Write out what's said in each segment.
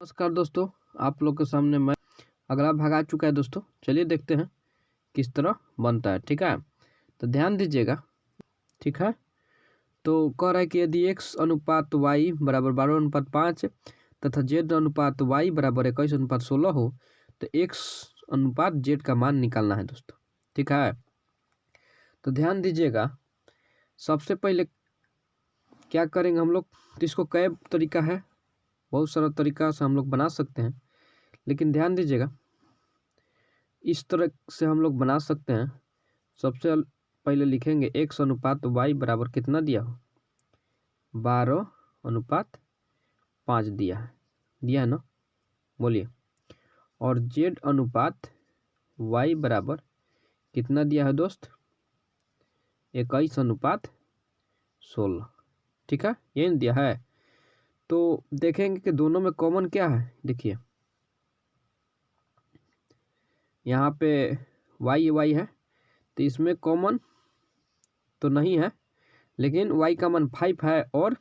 नमस्कार दोस्तों, आप लोग के सामने मैं अगला भाग आ चुका है दोस्तों। चलिए देखते हैं किस तरह बनता है। ठीक है, तो ध्यान दीजिएगा। ठीक है, तो कह रहा है कि यदि x अनुपात y बराबर 12:5 तथा z अनुपात y बराबर 21:16 हो तो x अनुपात z का मान निकालना है दोस्तों। ठीक है, तो ध्यान दीजिएगा। सबसे पहले क्या करेंगे हम लोग, तो इसको कई तरीका है, बहुत सारा तरीका से हम लोग बना सकते हैं, लेकिन ध्यान दीजिएगा इस तरह से हम लोग बना सकते हैं। सबसे पहले लिखेंगे x अनुपात y बराबर कितना दिया हो, 12:5 दिया है ना, बोलिए। और z अनुपात y बराबर कितना दिया है दोस्त, 21:16। ठीक है, यही दिया है। तो देखेंगे कि दोनों में कॉमन क्या है। देखिए यहाँ पे y है, तो इसमें कॉमन तो नहीं है, लेकिन y का मान 5 है और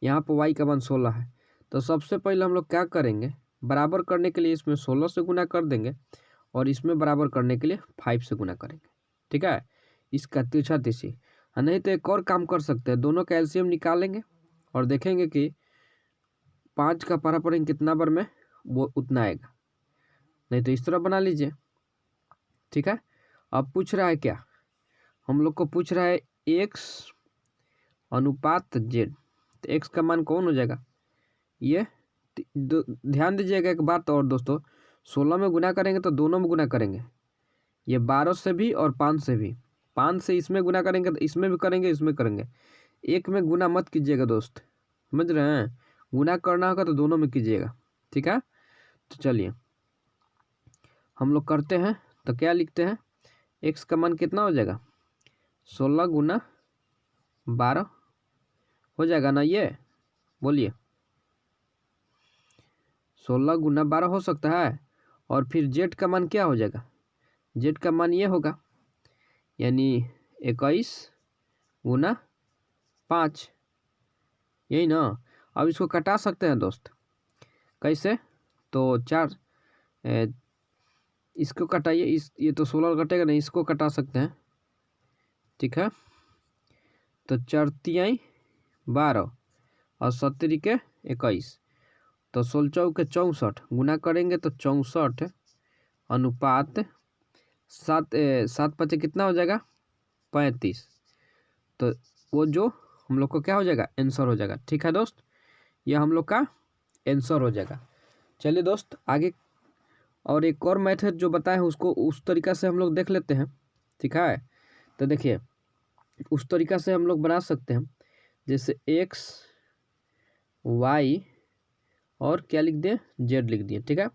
यहाँ पर y का मान 16 है। तो सबसे पहले हम लोग क्या करेंगे, बराबर करने के लिए इसमें 16 से गुना कर देंगे और इसमें बराबर करने के लिए 5 से गुना करेंगे। ठीक है, इसका तिरछा तिरछी। नहीं तो एक और काम कर सकते हैं, दोनों का एलसीएम निकालेंगे और देखेंगे कि 5 का पारा पड़ेंगे कितना बार में, वो उतना आएगा। नहीं तो इस तरह बना लीजिए। ठीक है, अब पूछ रहा है क्या, हम लोग को पूछ रहा है x अनुपात z। तो x का मान कौन हो जाएगा, ये ध्यान दीजिएगा एक बात और दोस्तों, 16 में गुना करेंगे तो दोनों में गुना करेंगे, ये 12 से भी और 5 से भी। 5 से इसमें गुना करेंगे तो इसमें भी करेंगे, इसमें करेंगे। एक में गुना मत कीजिएगा दोस्त, समझ रहे हैं, गुना करना होगा तो दोनों में कीजिएगा। ठीक है, तो चलिए हम लोग करते हैं। तो क्या लिखते हैं, x का मान कितना हो जाएगा, 16 गुना 12 हो जाएगा ना, ये बोलिए 16 गुना 12 हो सकता है। और फिर z का मान क्या हो जाएगा, z का मान ये होगा, यानी 21 गुना 5, यही ना। अब इसको कटा सकते हैं दोस्त, कैसे, तो 4 इसको कटाइए, ये तो 16 कटेगा नहीं, इसको कटा सकते हैं। ठीक है, तो 4 तिहाई 12 और 7 के 21, तो 16 चौके 64 गुना करेंगे तो 64 अनुपात 7 5 कितना हो जाएगा, 35। तो वो जो हम लोग को क्या हो जाएगा, आंसर हो जाएगा। ठीक है दोस्त, ये हम लोग का आंसर हो जाएगा। चलिए दोस्त आगे और एक और मेथड जो बताए हैं उसको उस तरीका से हम लोग देख लेते हैं। ठीक है, तो देखिए उस तरीका से हम लोग बना सकते हैं, जैसे x y और क्या लिख दिए, z लिख दिए। ठीक है,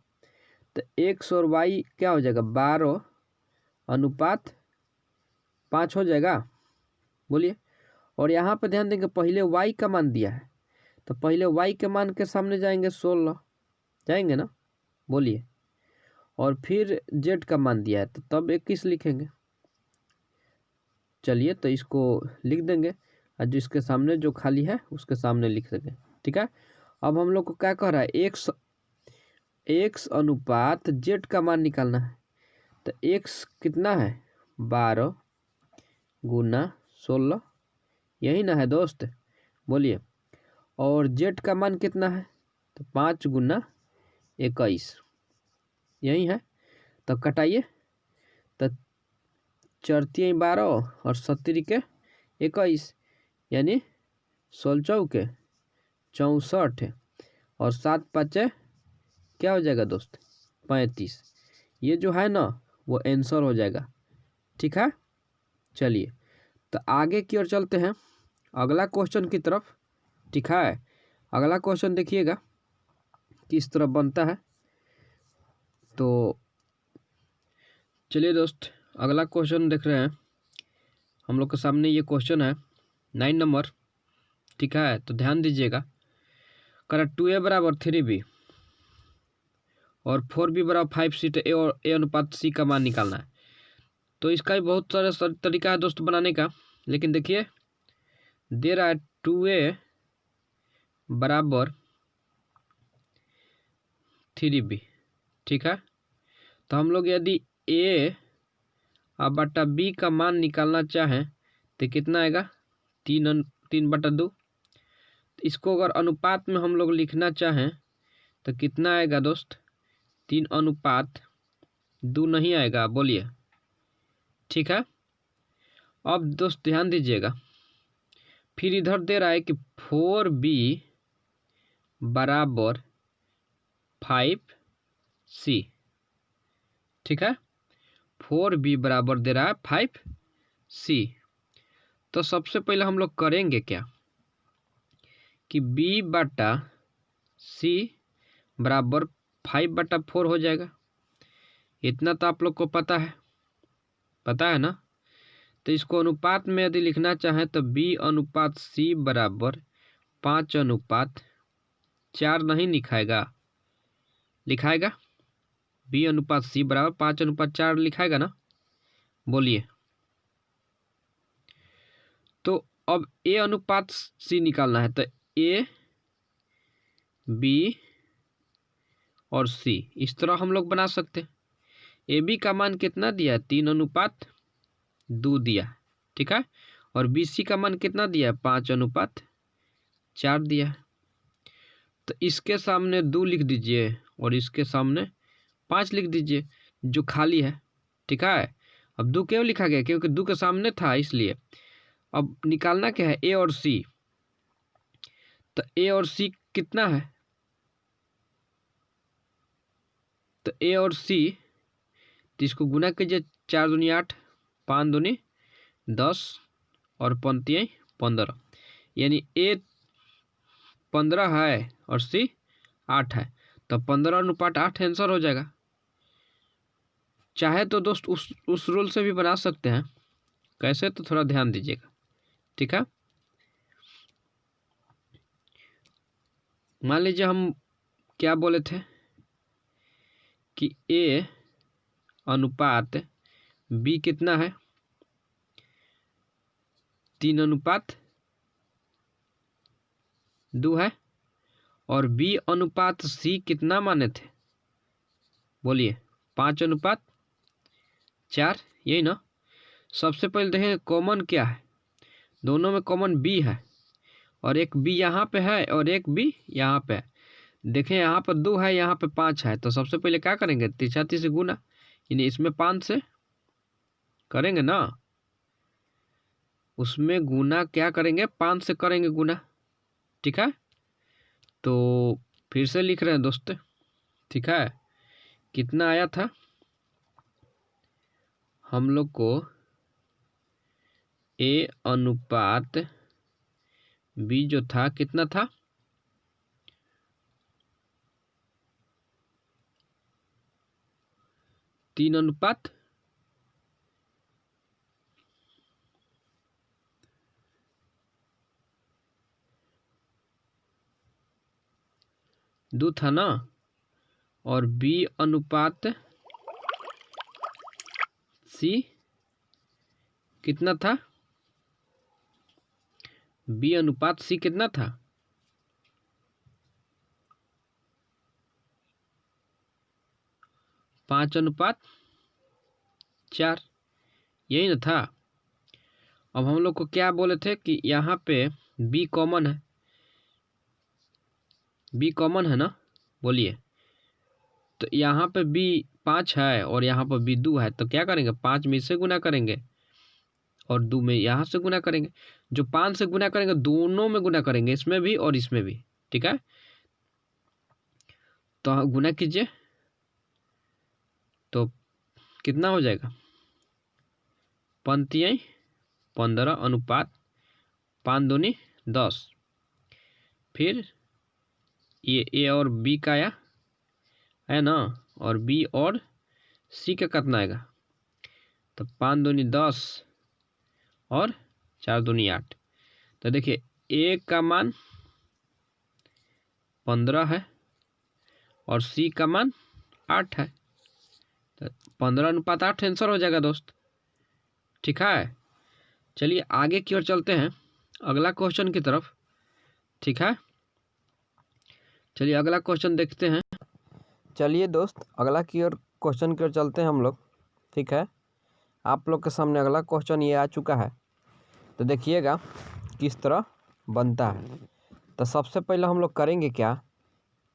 तो x और y क्या हो जाएगा, 12:5 हो जाएगा, बोलिए। और यहाँ पे ध्यान देंगे पहले y का मान दिया है, तो पहले y के मान के सामने जाएंगे 16, जाएंगे ना, बोलिए। और फिर z का मान दिया है तो तब 21 लिखेंगे। चलिए तो इसको लिख देंगे और जो इसके सामने जो खाली है उसके सामने लिख देंगे। ठीक है, अब हम लोग को क्या कह रहा है, x अनुपात z का मान निकालना है। तो x कितना है, 12 गुना 16, यही ना है दोस्त, बोलिए। और z का मान कितना है, तो 5 गुना 21, यही है। तो कटाइए, तो 4 तिहाई 12 और 7 के 21, यानी 16 चौके 64 और 7 5 क्या हो जाएगा दोस्त, 35। ये जो है ना वो आंसर हो जाएगा। ठीक है, चलिए तो आगे की ओर चलते हैं अगला क्वेश्चन की तरफ। ठीक है, अगला क्वेश्चन देखिएगा किस तरह बनता है। तो चलिए दोस्त अगला क्वेश्चन देख रहे हैं हम लोग के सामने, ये क्वेश्चन है 9 नंबर। ठीक है, तो ध्यान दीजिएगा, करा 2a बराबर 3b और 4b बराबर 5c, तो ए और a अनुपात c का मान निकालना है। तो इसका भी बहुत सारा तरीका है दोस्त बनाने का, लेकिन देखिए दे रहा है 2a बराबर 3b। ठीक है, तो हम लोग यदि a बटा b का मान निकालना चाहें तो कितना आएगा, 3/2। इसको अगर अनुपात में हम लोग लिखना चाहें तो कितना आएगा दोस्त, 3:2 नहीं आएगा, बोलिए। ठीक है, अब दोस्त ध्यान दीजिएगा, फिर इधर दे रहा है कि 4b बराबर 5c। ठीक है, 4b बराबर दे रहा है 5c। तो सबसे पहले हम लोग करेंगे क्या कि b बटा c बराबर 5/4 हो जाएगा। इतना तो आप लोग को पता है ना। तो इसको अनुपात में यदि लिखना चाहें तो b/c बराबर 5/4 नहीं लिखाएगा b/c बराबर 5/4 लिखाएगा ना, बोलिए। तो अब a/c निकालना है, तो a b और c इस तरह हम लोग बना सकते हैं। ए बी का मान कितना दिया है, 3:2 दिया है। ठीक है, और बी सी का मान कितना दिया है, 5/4 दिया है। तो इसके सामने 2 लिख दीजिए और इसके सामने 5 लिख दीजिए जो खाली है। ठीक है, अब 2 क्यों लिखा गया, क्योंकि 2 के सामने था इसलिए। अब निकालना क्या है, ए और सी। तो ए और सी कितना है, तो ए और सी, तो इसको गुना कीजिए, 4 दूनी 8, 5 दूनी 10 और 5 15, यानी ए 15 है और सी 8 है, तो 15:8 आंसर हो जाएगा। चाहे तो दोस्त उस रूल से भी बना सकते हैं, कैसे तो थोड़ा ध्यान दीजिएगा। ठीक है, मान लीजिए हम क्या बोले थे कि a अनुपात b कितना है, 3:2 है, और b अनुपात c कितना माने थे, बोलिए, 5:4, यही ना। सबसे पहले देखें कॉमन क्या है, दोनों में कॉमन b है, और एक b यहाँ पे है और एक b यहाँ पे है। देखें यहाँ पर 2 है, यहाँ पे 5 है, तो सबसे पहले क्या करेंगे, 3 से गुना, यानी इसमें 5 से करेंगे ना, उसमें गुना क्या करेंगे, 5 से करेंगे गुना। ठीक है, तो फिर से लिख रहे हैं दोस्त। ठीक है, कितना आया था हम लोग को, a अनुपात b जो था कितना था, 3:2 था ना, और b अनुपात c कितना था, b अनुपात c कितना था, 5:4, यही ना था। अब हम लोग को क्या बोले थे कि यहाँ पे b कॉमन है, b कॉमन है ना, बोलिए। तो यहाँ पे b 5 है और यहाँ पर b 2 है, तो क्या करेंगे, 5 में इससे गुना करेंगे और 2 में यहाँ से गुना करेंगे। जो 5 से गुना करेंगे दोनों में गुना करेंगे, इसमें भी और इसमें भी। ठीक है, तो गुना कीजिए तो कितना हो जाएगा, 15 अनुपात 5 दूनी 10। फिर ये a और b का आया है ना, और b और c का कितना आएगा, तो 5 दूनी 10 और 4 दूनी 8। तो देखिए a का मान 15 है और c का मान 8 है, तो 15:8 आंसर हो जाएगा दोस्त। ठीक है, चलिए आगे की ओर चलते हैं, अगला क्वेश्चन की तरफ। ठीक है, चलिए अगला क्वेश्चन देखते हैं। चलिए दोस्त, अगला की ओर क्वेश्चन की ओर चलते हैं हम लोग। ठीक है, आप लोग के सामने अगला क्वेश्चन ये आ चुका है, तो देखिएगा किस तरह बनता है। तो सबसे पहले हम लोग करेंगे क्या,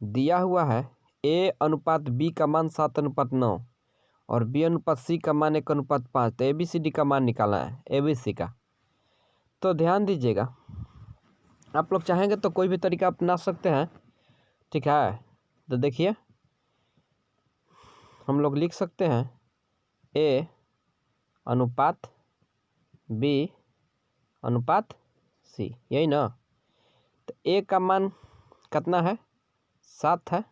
दिया हुआ है A अनुपात B का मान 7:9 और B अनुपात C का मान 1:5, तो ABCD का मान निकालना है ABC का। तो ध्यान दीजिएगा, आप लोग चाहेंगे तो कोई भी तरीका अपना सकते हैं। ठीक है, तो देखिए हम लोग लिख सकते हैं A अनुपात B अनुपात C, यही ना। तो A का मान कितना है, 7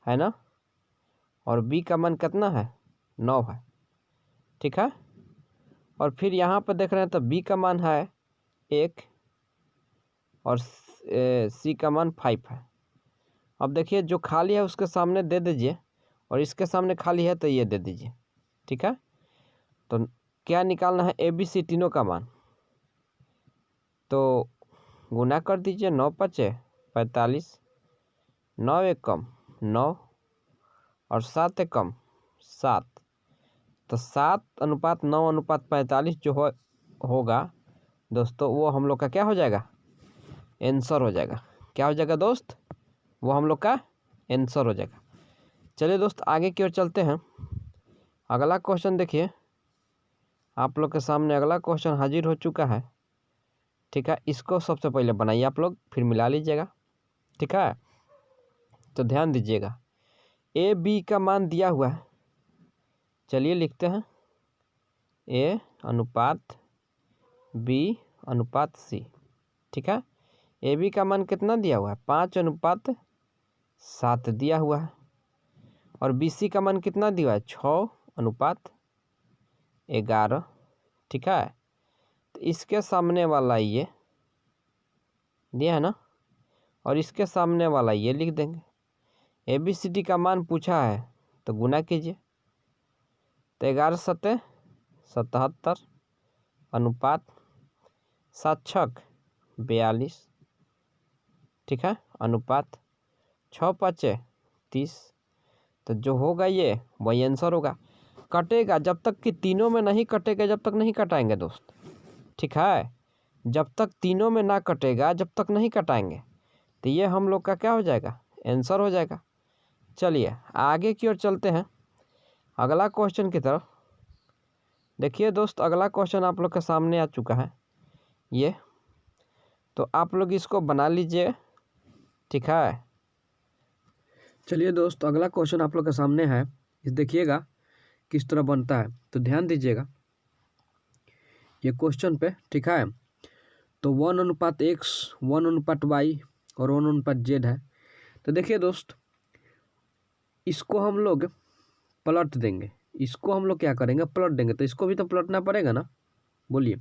है ना, और B का मान कितना है, 9 है। ठीक है, और फिर यहाँ पर देख रहे हैं तो B का मान है 1 और C का मान 5 है। अब देखिए जो खाली है उसके सामने दे दीजिए और इसके सामने खाली है तो ये दे दीजिए। ठीक है, तो क्या निकालना है, ABC तीनों का मान। तो गुना कर दीजिए, 9 पचे 45, 9 एक कम 9 और 7 एक कम 7, तो 7:9:45 जो होगा दोस्तों, वो हम लोग का क्या हो जाएगा, आंसर हो जाएगा। क्या हो जाएगा दोस्त, वो हम लोग का आंसर हो जाएगा। चलिए दोस्त आगे की ओर चलते हैं। अगला क्वेश्चन देखिए, आप लोग के सामने अगला क्वेश्चन हाजिर हो चुका है। ठीक है, इसको सबसे पहले बनाइए आप लोग, फिर मिला लीजिएगा। ठीक है, तो ध्यान दीजिएगा, AB का मान दिया हुआ है। चलिए लिखते हैं A अनुपात B अनुपात C। ठीक है, AB का मान कितना दिया हुआ है, 5:7 दिया हुआ है, और BC का मान कितना दिया है, 6:11। ठीक है, तो इसके सामने वाला ये दिया है ना, और इसके सामने वाला ये लिख देंगे। ABCD का मान पूछा है तो गुना कीजिए, तो 11×7 = 77 अनुपात 7×6 = 42। ठीक है, अनुपात 6×5 = 30। तो जो होगा ये वही आंसर होगा। कटेगा जब तक कि तीनों में नहीं कटेगा, जब तक नहीं कटाएंगे दोस्त। ठीक है, जब तक तीनों में ना कटेगा जब तक नहीं कटाएंगे, तो ये हम लोग का क्या हो जाएगा, आंसर हो जाएगा। चलिए आगे की ओर चलते हैं अगला क्वेश्चन की तरफ। देखिए दोस्त, अगला क्वेश्चन आप लोग के सामने आ चुका है ये, तो आप लोग इसको बना लीजिए। ठीक है, चलिए दोस्त अगला क्वेश्चन आप लोग के सामने है, इस देखिएगा किस तरह बनता है। तो ध्यान दीजिएगा ये क्वेश्चन पे। ठीक है, तो 1:X 1:Y और 1:Z है। तो देखिए दोस्त, इसको हम लोग पलट देंगे, इसको हम लोग क्या करेंगे, पलट देंगे। तो इसको भी तो पलटना पड़ेगा ना, बोलिए।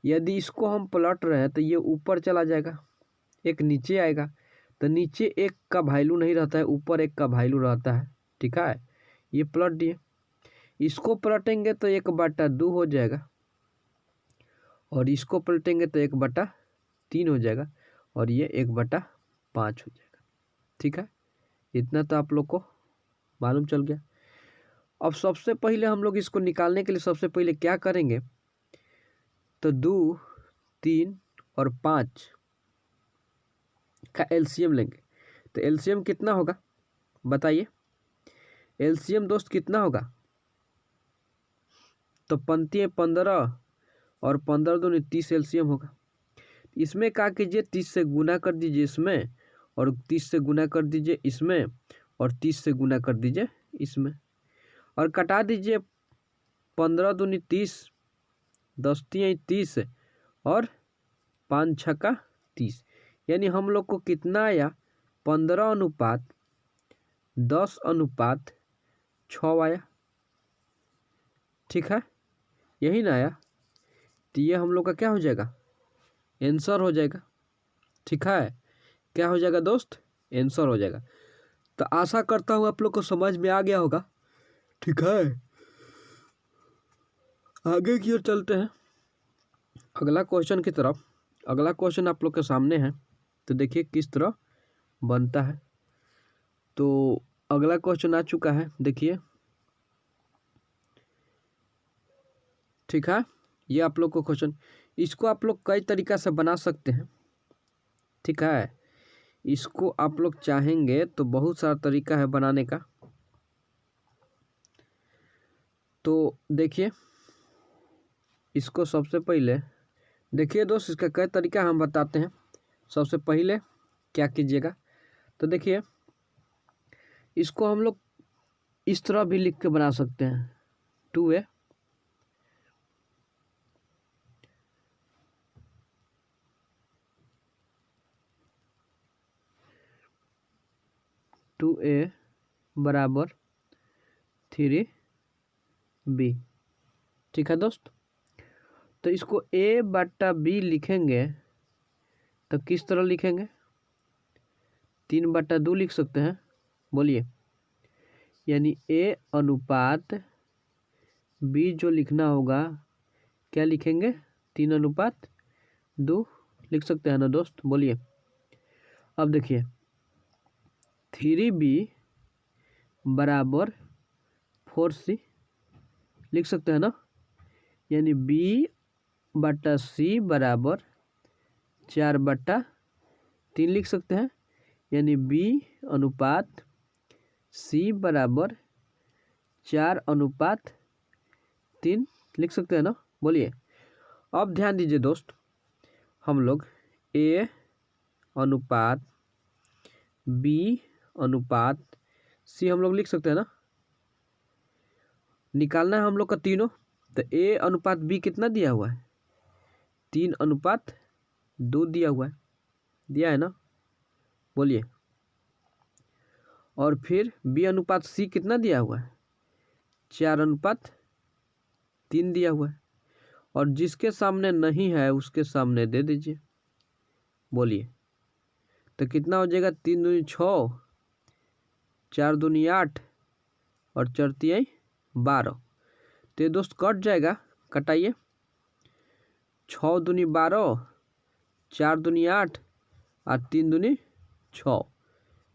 यदि इसको हम पलट रहे हैं तो ये ऊपर चला जाएगा, एक नीचे आएगा। तो नीचे एक का वैल्यू नहीं रहता है, ऊपर एक का वैल्यू रहता है। ठीक है, ये पलट दिए। इसको पलटेंगे तो 1/2 हो जाएगा, और इसको पलटेंगे तो 1/3 हो जाएगा, और ये 1/5 हो जाएगा। ठीक है, इतना तो आप लोग को मालूम चल गया। अब सबसे पहले हम लोग इसको निकालने के लिए सबसे पहले क्या करेंगे, तो 2, 3 और 5 का एलसीएम लेंगे। तो एलसीएम कितना होगा बताइए, एलसीएम दोस्त कितना होगा, तो 15 और 15 दूनी 30 एलसीएम होगा। इसमें क्या कीजिए, 30 से गुना कर दीजिए इसमें, और 30 से गुना कर दीजिए इसमें, और 30 से गुना कर दीजिए इसमें, और कटा दीजिए। 15 दूनी 30, 10 तियाई 30 और 5 छक्का 30, यानी हम लोग को कितना आया, 15:10:6 आया। ठीक है, यही ना आया, तो ये हम लोग का क्या हो जाएगा, आंसर हो जाएगा। ठीक है, क्या हो जाएगा दोस्त, आंसर हो जाएगा। तो आशा करता हूँ आप लोग को समझ में आ गया होगा। ठीक है, आगे की ओर चलते हैं अगला क्वेश्चन की तरफ। अगला क्वेश्चन आप लोग के सामने है, तो देखिए किस तरह बनता है। तो अगला क्वेश्चन आ चुका है, देखिए। ठीक है, ये आप लोग को क्वेश्चन, इसको आप लोग कई तरीका से बना सकते हैं। ठीक है, इसको आप लोग चाहेंगे तो बहुत सारा तरीका है बनाने का। तो देखिए, इसको सबसे पहले देखिए दोस्त, इसका कई तरीका हम बताते हैं। सबसे पहले क्या कीजिएगा, तो देखिए इसको हम लोग इस तरह भी लिख के बना सकते हैं, 2a बराबर 3b। ठीक है दोस्त, तो इसको a बटा b लिखेंगे तो किस तरह लिखेंगे, 3/2 लिख सकते हैं, बोलिए। यानी a अनुपात b जो लिखना होगा, क्या लिखेंगे, 3/2 लिख सकते हैं ना दोस्त, बोलिए। अब देखिए 3b बराबर 4c लिख सकते हैं ना, यानी b/c बराबर 4/3 लिख सकते हैं, यानी b अनुपात c बराबर 4/3 लिख सकते हैं ना, बोलिए। अब ध्यान दीजिए दोस्त, हम लोग a अनुपात b अनुपात c हम लोग लिख सकते हैं ना, निकालना है हम लोग का तीनों। तो a अनुपात b कितना दिया हुआ है, 3/2 दिया हुआ है, दिया है ना, बोलिए। और फिर b अनुपात c कितना दिया हुआ है, 4/3 दिया हुआ है, और जिसके सामने नहीं है उसके सामने दे दीजिए, बोलिए। तो कितना हो जाएगा, 3 दूनी 6, 4 दूनी 8 और 4 तिहाई 12। तो ये दोस्त कट जाएगा, कटाइए। 6 दूनी 12, 4 दूनी 8 और 3 दूनी 6।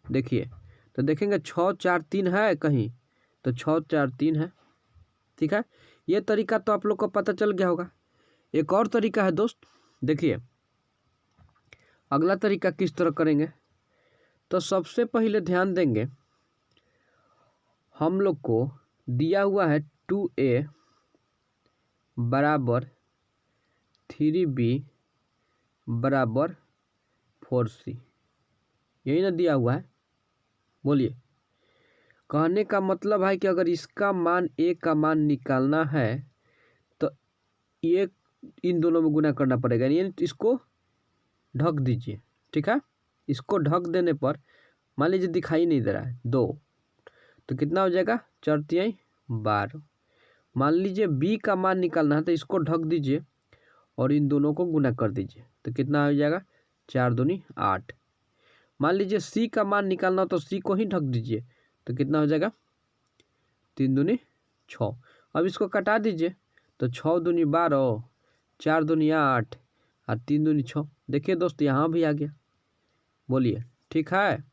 देखिए, तो देखेंगे 6 4 3 है कहीं, तो 6 4 3 है। ठीक है, ये तरीका तो आप लोग को पता चल गया होगा। एक और तरीका है दोस्त, देखिए अगला तरीका किस तरह करेंगे। तो सबसे पहले ध्यान देंगे, हम लोग को दिया हुआ है 2a बराबर 3b बराबर 4c, यही ना दिया हुआ है, बोलिए। कहने का मतलब है कि अगर इसका मान a का मान निकालना है तो ये इन दोनों में गुना करना पड़ेगा, यानी इसको ढक दीजिए। ठीक है, इसको ढक देने पर मान लीजिए दिखाई नहीं दे रहा है 2, तो कितना हो जाएगा, 4 तिहाई 12। मान लीजिए b का मान निकालना है तो इसको ढक दीजिए और इन दोनों को गुना कर दीजिए, तो कितना हो जाएगा, 4 दूनी 8। मान लीजिए c का मान निकालना हो तो c को ही ढक दीजिए, तो कितना हो जाएगा, 3 दूनी 6। अब इसको कटा दीजिए, तो 6 दूनी 12, 4 दूनी 8 और 3 दूनी 6। देखिए दोस्त, यहाँ भी आ गया, बोलिए। ठीक है,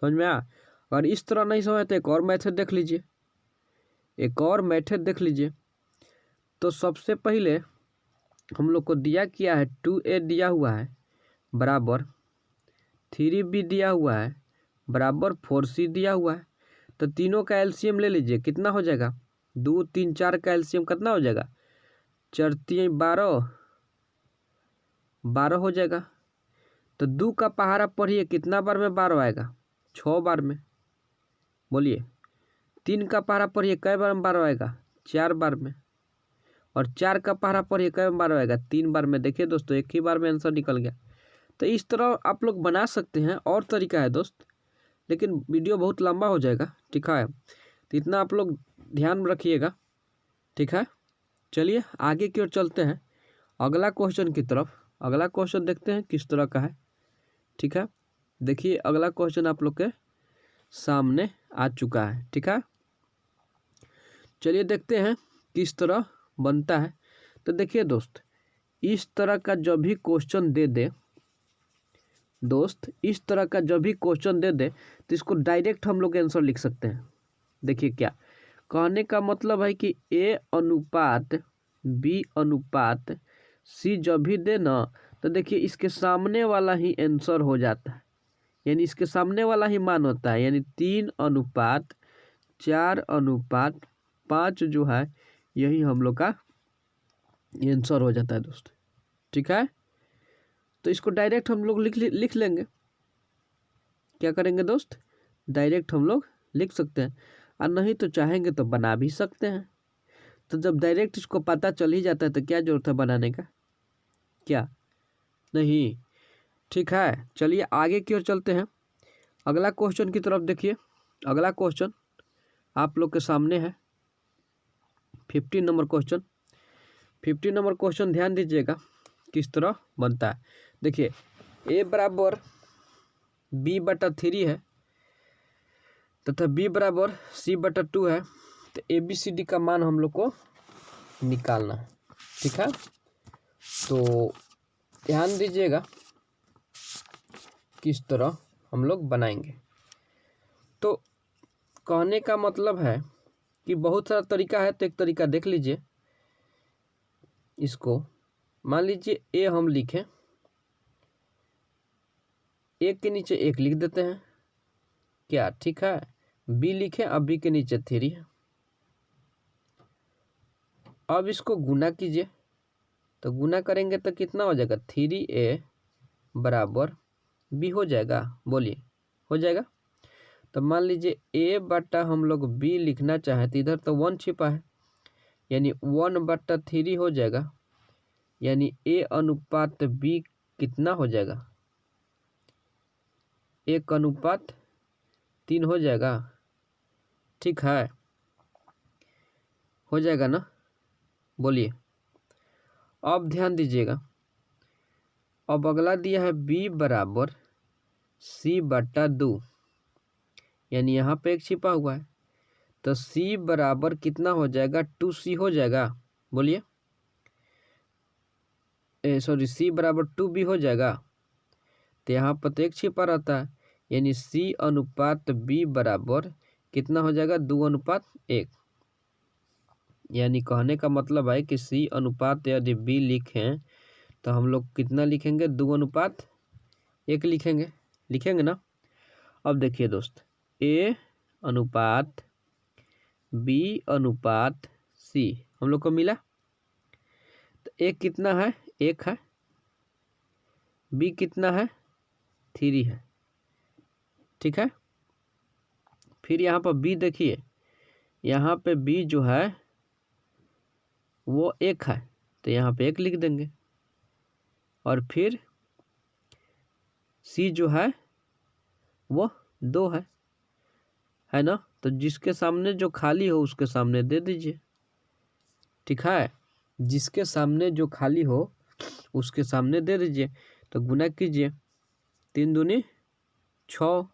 समझ में आया। अगर इस तरह नहीं समझ तो एक और मेथड देख लीजिए, एक और मेथड देख लीजिए। तो सबसे पहले हम लोग को दिया क्या है, 2a दिया हुआ है बराबर 3b दिया हुआ है बराबर 4c दिया हुआ है। तो तीनों का एलसीएम ले लीजिए, कितना हो जाएगा, 2 3 4 का एलसीएम कितना हो जाएगा, 4 तिहाई 12, 12 हो जाएगा। तो 2 का पहाड़ा पढ़िए, कितना बार में 12 आएगा, 6 बार में, बोलिए। 3 का पहाड़ा पढ़िए, कै बार में 12 आएगा, 4 बार में। और 4 का पहाड़ा पढ़िए, कै बार आएगा, 3 बार में। देखिए दोस्तों, एक ही बार में आंसर निकल गया। तो इस तरह आप लोग बना सकते हैं। और तरीका है दोस्त, लेकिन वीडियो बहुत लंबा हो जाएगा। ठीक है, तो इतना आप लोग ध्यान रखिएगा। ठीक है, चलिए आगे की ओर चलते हैं, अगला क्वेश्चन की तरफ। अगला क्वेश्चन देखते हैं किस तरह का है। ठीक है, देखिए अगला क्वेश्चन आप लोग के सामने आ चुका है। ठीक है, चलिए देखते हैं किस तरह बनता है। तो देखिए दोस्त, इस तरह का जब भी क्वेश्चन दे दे दोस्त इस तरह का जब भी क्वेश्चन दे दे तो इसको डायरेक्ट हम लोग आंसर लिख सकते हैं। देखिए क्या कहने का मतलब है कि ए अनुपात बी अनुपात सी जब भी दे ना तो देखिए इसके सामने वाला ही आंसर हो जाता है, यानी इसके सामने वाला ही मान होता है, यानी 3:4:5 जो है यही हम लोग का आंसर हो जाता है दोस्त। ठीक है, तो इसको डायरेक्ट हम लोग लिख लेंगे। क्या करेंगे दोस्त, डायरेक्ट हम लोग लिख सकते हैं, और नहीं तो चाहेंगे तो बना भी सकते हैं। तो जब डायरेक्ट इसको पता चल ही जाता है तो क्या जरूरत है बनाने का, क्या नहीं। ठीक है, चलिए आगे की ओर चलते हैं। अगला क्वेश्चन की तरफ देखिए। अगला क्वेश्चन आप लोग के सामने है 50 नंबर क्वेश्चन। 50 नंबर क्वेश्चन ध्यान दीजिएगा किस तरह बनता है। देखिए a बराबर b/3 है तथा b बराबर c/2 है, तो ABCD का मान हम लोग को निकालना है। ठीक है, तो ध्यान दीजिएगा किस तरह हम लोग बनाएंगे। तो कहने का मतलब है कि बहुत सारा तरीका है, तो एक तरीका देख लीजिए। इसको मान लीजिए ए हम लिखें, एक के नीचे एक लिख देते हैं क्या, ठीक है। बी लिखें, अब बी के नीचे 3 है। अब इसको गुना कीजिए, तो गुना करेंगे तो कितना हो जाएगा, 3A बराबर बी हो जाएगा। बोलिए हो जाएगा। तो मान लीजिए a बटा हम लोग b लिखना चाहे तो इधर तो 1 छिपा है, यानी 1/3 हो जाएगा, यानी a अनुपात b कितना हो जाएगा, 1:3 हो जाएगा। ठीक है, हो जाएगा ना, बोलिए। अब ध्यान दीजिएगा, अब अगला दिया है b बराबर c/2, यानी यहाँ पे एक छिपा हुआ है, तो c बराबर कितना हो जाएगा, 2c हो जाएगा। बोलिए सॉरी, c बराबर 2b हो जाएगा। तो यहाँ पर तो एक छिपा रहता है, यानी c अनुपात b बराबर कितना हो जाएगा, 2:1। यानी कहने का मतलब है कि c अनुपात यदि b लिखें तो हम लोग कितना लिखेंगे, 2:1 लिखेंगे ना। अब देखिए दोस्त, a अनुपात b अनुपात c हम लोग को मिला, तो a कितना है, 1 है, b कितना है, 3 है। ठीक है, फिर यहाँ पर b देखिए, यहाँ पे b जो है वो 1 है, तो यहाँ पे 1 लिख देंगे। और फिर c जो है वो 2 है ना, तो जिसके सामने जो खाली हो उसके सामने दे दीजिए। ठीक है, जिसके सामने जो खाली हो उसके सामने दे दीजिए। तो गुना कीजिए, 3 दूनी 6,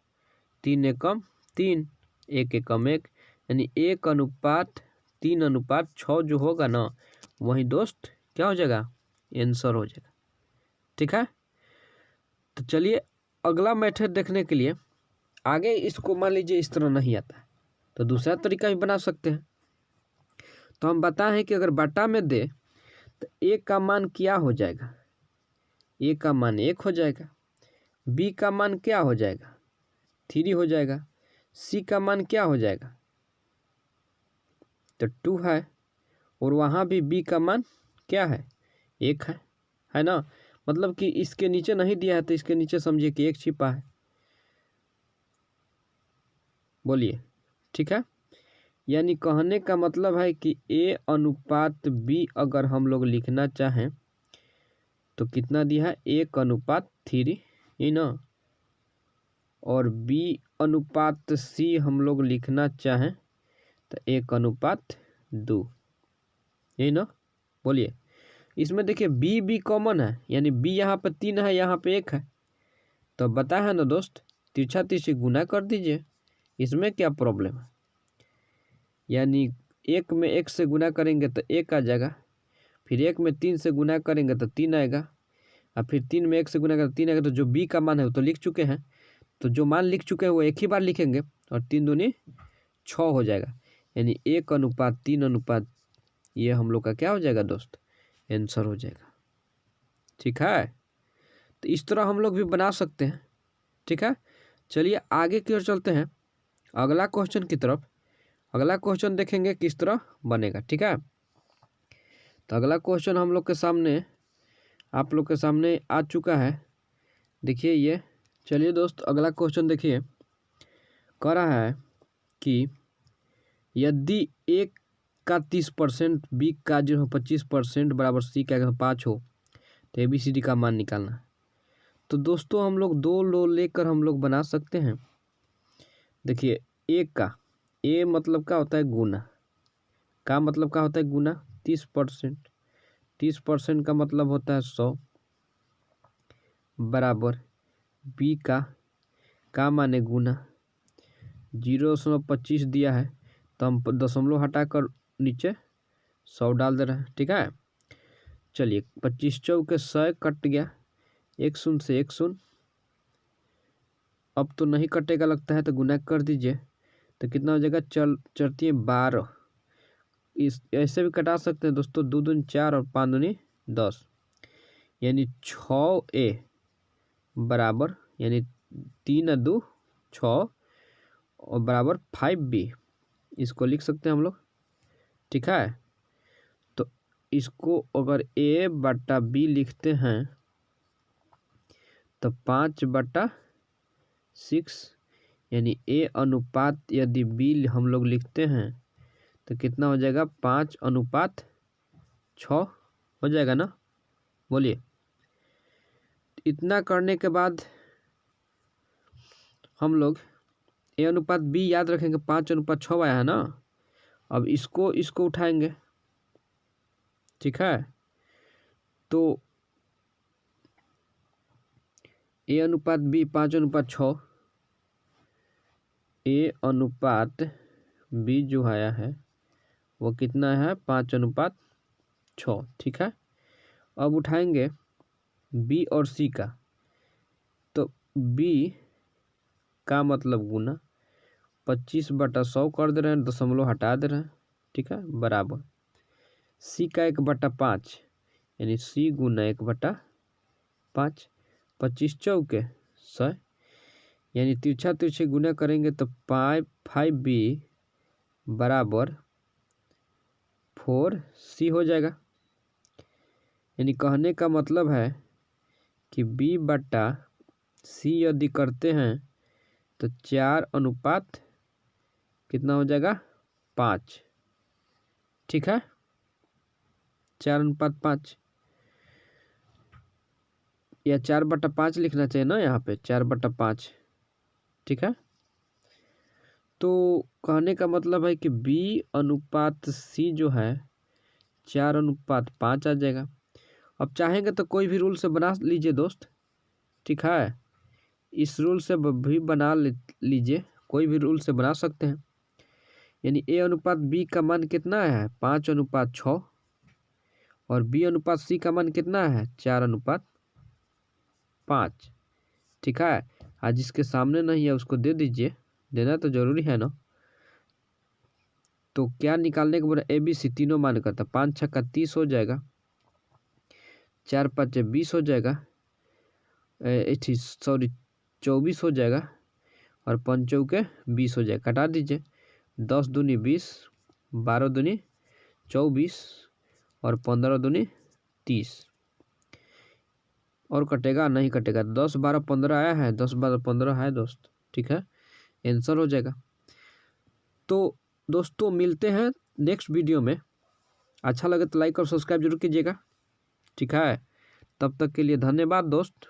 3 एकम 3, 1 एकम 1, यानी 1:3:6 जो होगा ना, वही दोस्त क्या हो जाएगा, आंसर हो जाएगा। ठीक है, तो चलिए अगला मेथड देखने के लिए आगे, इसको मान लीजिए इस तरह नहीं आता है तो दूसरा तरीका भी बना सकते हैं। तो हम बताएं कि अगर बटा में दे तो a का मान क्या हो जाएगा, a का मान 1 हो जाएगा, b का मान क्या हो जाएगा, 3 हो जाएगा, c का मान क्या हो जाएगा, तो 2 है, और वहाँ भी b का मान क्या है, 1 है ना। मतलब कि इसके नीचे नहीं दिया है तो इसके नीचे समझिए कि 1 छिपा है। बोलिए, ठीक है, यानी कहने का मतलब है कि a अनुपात b अगर हम लोग लिखना चाहें तो कितना दिया है, 1:3, ये ना। और b अनुपात c हम लोग लिखना चाहें तो 1:2, यही ना। बोलिए, इसमें देखिए b कॉमन है, यानी b यहाँ पे 3 है, यहाँ पे 1 है, तो बता है ना दोस्त, तिरछा तिरछी गुना कर दीजिए, इसमें क्या प्रॉब्लम है। यानी 1 में 1 से गुना करेंगे तो 1 आ जाएगा, फिर 1 में 3 से गुना करेंगे तो 3 आएगा, और फिर 3 में 1 से गुना कर 3 आएगा, तो जो बी का मान है वो तो लिख चुके हैं, तो जो मान लिख चुके हैं वो एक ही बार लिखेंगे और 3 दूनी 6 हो जाएगा, यानी 1:3 ये हम लोग का क्या हो जाएगा दोस्त, आंसर हो जाएगा। ठीक है, तो इस तरह हम लोग भी बना सकते हैं। ठीक है, चलिए आगे की ओर चलते हैं अगला क्वेश्चन की तरफ। अगला क्वेश्चन देखेंगे किस तरह बनेगा। ठीक है, तो अगला क्वेश्चन हम लोग के सामने, आप लोग के सामने आ चुका है। देखिए ये, चलिए दोस्त अगला क्वेश्चन देखिए, कह रहा है कि यदि A का 30%, B का 25% बराबर C का 5 हो तो ABCD का मान निकालना है। तो दोस्तों हम लोग 2 लो लेकर हम लोग बना सकते हैं। देखिए A मतलब क्या होता है, गुना का मतलब क्या होता है, गुना 30%, 30% का मतलब होता है 100 बराबर B का माने गुना 0.25 दिया है, तो हम दशमलव हटाकर नीचे 100 डाल दे रहे हैं। ठीक है, चलिए 25 चौके 100 कट गया, 1 शून्य से 1 शून्य, अब तो नहीं कटेगा लगता है, तो गुना कर दीजिए, तो कितना हो जाएगा, चलती है 12। इस ऐसे भी कटा सकते हैं दोस्तों, 2 दूनी 4 और 5 दूनी 10, यानी 6A बराबर, यानी 3 और 2 6 और बराबर 5B, इसको लिख सकते हैं हम लोग। ठीक है, तो इसको अगर A/B लिखते हैं तो 5/6, यानी A/, यदि B हम लोग लिखते हैं तो कितना हो जाएगा, 5:6 हो जाएगा ना, बोलिए। इतना करने के बाद हम लोग A/B याद रखेंगे, 5:6 आया है ना, अब इसको उठाएंगे। ठीक है, तो A/B 5:6, A/B जो आया है वो कितना है, 5:6। ठीक है, अब उठाएंगे B और C का, तो B का मतलब गुना 25/100 कर दे रहे हैं, दशमलव हटा दे रहे हैं। ठीक है, बराबर C का 1/5, यानी C गुना 1/5, 25 चौके 100, यानी तिरछे गुना करेंगे तो 5B बराबर 4C हो जाएगा। यानी कहने का मतलब है कि B/C यदि करते हैं तो 4 कितना हो जाएगा, 5। ठीक है, 4:5 या 4/5 लिखना चाहिए ना यहाँ पे, 4/5। ठीक है, तो कहने का मतलब है कि B/C जो है 4:5 आ जाएगा। अब चाहेंगे तो कोई भी रूल से बना लीजिए दोस्त। ठीक है, इस रूल से भी बना लीजिए, कोई भी रूल से बना सकते हैं। यानी A/B का मान कितना है, 5:6, और B/C का मान कितना है, 4:5। ठीक है, आज जिसके सामने नहीं है उसको दे दीजिए, देना तो जरूरी है ना। तो क्या निकालने के बाद ABC तीनों मान करता, 5×6 = 30 हो जाएगा, 4×5 = 20 हो जाएगा, 24 हो जाएगा, और 5×4 = 20 हो जाएगा। कटा दीजिए, 10 दूनी 20, 12 दूनी 24 और 15 दूनी 30, और कटेगा नहीं कटेगा, 10 12 15 आया है, 10 12 15 है दोस्त। ठीक है, आंसर हो जाएगा। तो दोस्तों मिलते हैं नेक्स्ट वीडियो में, अच्छा लगे तो लाइक और सब्सक्राइब जरूर कीजिएगा। ठीक है, तब तक के लिए धन्यवाद दोस्त।